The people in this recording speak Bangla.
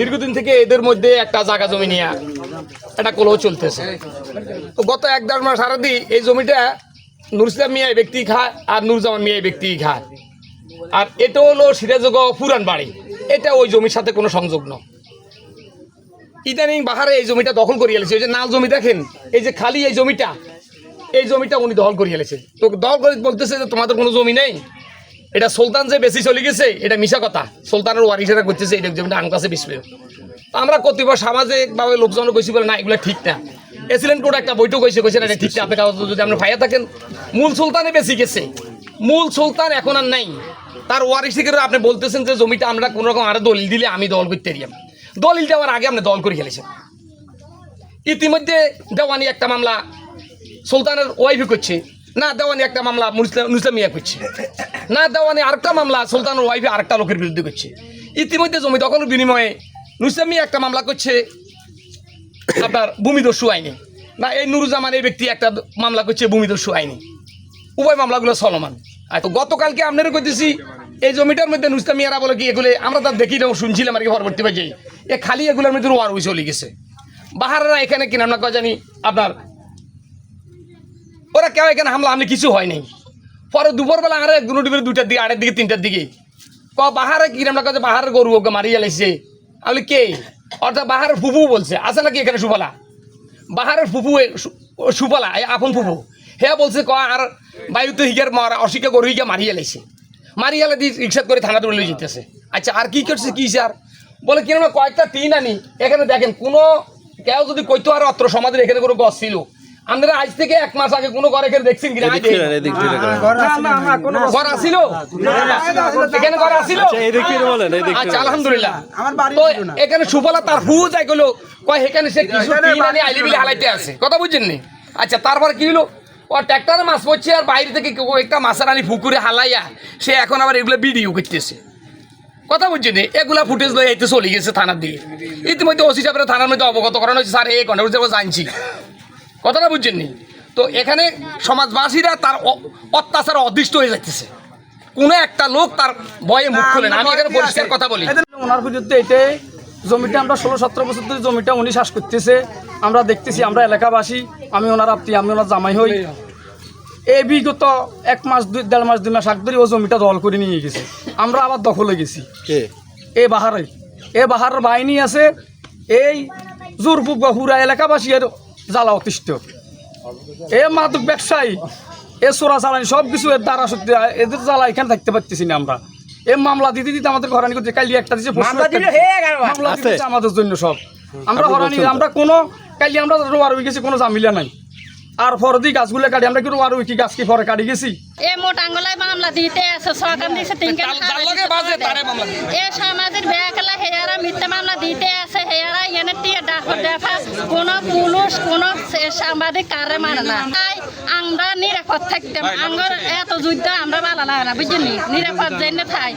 দীর্ঘদিন থেকে এদের মধ্যে একটা জায়গা জমি নিয়ে একটা কলহ চলতেছে। তো গত 1-1.5 মাস সারাদি এই জমিটা নুর ইসলাম মিয়া ব্যক্তি খায় আর নুরজামান মিয়া ব্যক্তি খায়। আর এটা হলো সিরাজগঞ্জ পুরান বাড়ি, এটা ওই জমির সাথে কোনো সংযোগ নয়। ইদানিং বাহারে এই জমিটা দখল করিয়ে এলেছে। ওই যে নাল জমি দেখেন, এই যে খালি এই জমিটা উনি দখল করিয়ে এলেছে। তো দখল করে বলতেছে যে তোমাদের কোনো জমি নেই, এটা সুলতান যে বেশি চলে গেছে, এটা মিশা কথা। সুলতানের ওয়ারিসেরা করতেছে এই জমিটা আমার কাছে বেশি। আমরা কতিপয় সামাজিকভাবে লোকজন কইছি বলে না এগুলো ঠিক না। এসিলেন্ট কোড একটা বৈঠক হয়েছে, কইছে না এটা ঠিক না, আপনি কাগজ যদি আপনি ভাইয়া থাকেন। মূল সুলতানে বেশি গেছে, মূল সুলতান এখন আর নাই। তার ওয়ারিসিকেরা আপনি বলতেছেন যে জমিটা আমরা কোনো রকম আরো দলিল দিলে আমি দল করতে পারি। দলিল দেওয়ার আগে আপনি দল করে খেলেছেন। ইতিমধ্যে দেওয়ানি একটা মামলা সুলতানের ওয়াইফে করছে, না দেওয়ানি একটা মামলা নুসলাম মিয়া করছে, না দেওয়ানি আরেকটা মামলা সুলতানের ওয়াইফে আরেকটা লোকের বিরুদ্ধে করছে। ইতিমধ্যে জমি দখলের বিনিময়ে নুসলাম মিয়া একটা মামলা করছে আপনার ভূমিদস্যু আইনে, না এই নুরুজ্জামান এই ব্যক্তি একটা মামলা করছে ভূমিদস্যু আইনে। উভয় মামলাগুলো চলমান। আর তো গতকালকে আপনারা কইতেছি এই জমিটার মধ্যে নুসলাম মিয়ারা বলে কি এগুলো আমরা তার দেখি না, শুনছিলাম আর কি পরবর্তী বাজে এ খালি এগুলোর মধ্যে ওয়ার হয়ে চলে গেছে। বাহারেরা এখানে কিনা আমরা কয় জানি আপনার ওরা কেউ এখানে হামলা আমি কিছু হয় নাই। পরে দুপুরবেলা আরে দুপুরে 2টার দিকে 8টার দিকে 3টার দিকে বাহারে কিনা আমরা কাছে বাহারের গরু ওকে মারিয়ে লাইছে। আমি কে অর্থাৎ বাহারের ফুফু বলছে আছে নাকি এখানে সুফলা, বাহারের ফুফু সুফলা আপন ফুফু হ্যাঁ বলছে আর বায়ুতে হিগার মারা অশিকা গরু হিগা মারিয়ে লাইছে, মারিয়ে লাই রিক্সা করে থানা তুলে যেতেছে। আচ্ছা আর কি করছে কি স্যার বলে কিনা কয়েকটা টিন আনি এখানে দেখেন কোনো কেউ যদি কইতো আর অত্র সমাজের এখানে কোনো গছ ছিল আমরা আজ থেকে 1 মাস আগে কোনো ঘর এখানে দেখছেন কিনা? ঘর আসিল এখানে, ঘর আসিল আচ্ছা আলহামদুলিল্লাহ। তো এখানে সুফলা তার হু যাই গেল কয় এখানে সে কিছু টিন আনি আইলি বিলি হালাইতে আছে, কথা বুঝছেন নি? আচ্ছা তারপর কি হলো ও ট্র্যাক্টরে মাছ পড়ছে আর বাইরে থেকে একটা মাছের আনি পুকুরে হালাইয়া সে এখন আবার এগুলো ভিডিও করতেছে, কথা বুঝছেন? এগুলা ফুটেজ লয়ে আইতে চলে গেছে থানার দিকে। ইতিমধ্যে ওসি সাহেবের থানার মধ্যে অবগত করানো হয়েছে, স্যার এই ঘন্টা জানছি, কথাটা বুঝছেন নি? তো এখানে সমাজবাসীরা তার অত্যাচার অদৃষ্ট হয়ে যাচ্ছে, কোনো একটা লোক তার ভয়ে মুখ খুলে না। আমি এখানে পরিষ্কার কথা বলি, ওনার বিরুদ্ধে এটাই জমিটা আমরা 16-17 বছর ধরে জমিটা উনি শ্বাস করতেছে, আমরা দেখতেছি, আমরা এলাকাবাসী, আমি ওনার আপনি, আমি ওনার জামাই হই। এই বিগত 1 মাস 1.5 মাস 2 মাস আগ ধরে ও জমিটা দখল করে নিয়ে গেছে, আমরা আবার দখলে গেছি। এই বাহারের বাহিনী আছে, এই জোরপুক বা হুরা এলাকাবাসী এর জ্বালা অতিষ্ঠ, এ মাদক ব্যবসায়ী, এ চোরা চালানি সব কিছু এর দ্বারা সত্যি এদের জ্বালা এখানে থাকতে পারতেছি না আমরা। এ মামলা দিতে দিতে আমাদের হরানি করতে কালি একটা দিচ্ছে মামলা দিতেছে আমাদের জন্য সব আমরা হরানি। আমরা কোনো কালি আমরা রোয়ার হয়ে গেছি, কোনো জামিলা নাই। আর ফরদি গাছগুলো কাটি আমরা কি রোয়ার কি গাছ কি ফরে কাটি গেছি। এ মোটাঙ্গলায় মামলা দিতে আছে সরকার দিছে এ সমাজের বেয়াকেলা হেয়ারা মিথ্যা মামলা দিতে আছে, হেয়ারা এনে টিয়ে দেখা কোনো পুলিশ কোনো সাংবাদিক কারে মানে না। তাই আমরা নিরাপদ থাকতাম, আঙ্গর এত যুদ্ধ আমরা ভালো লাগে না, বুঝলি? নিরাপদ জেনে থাই।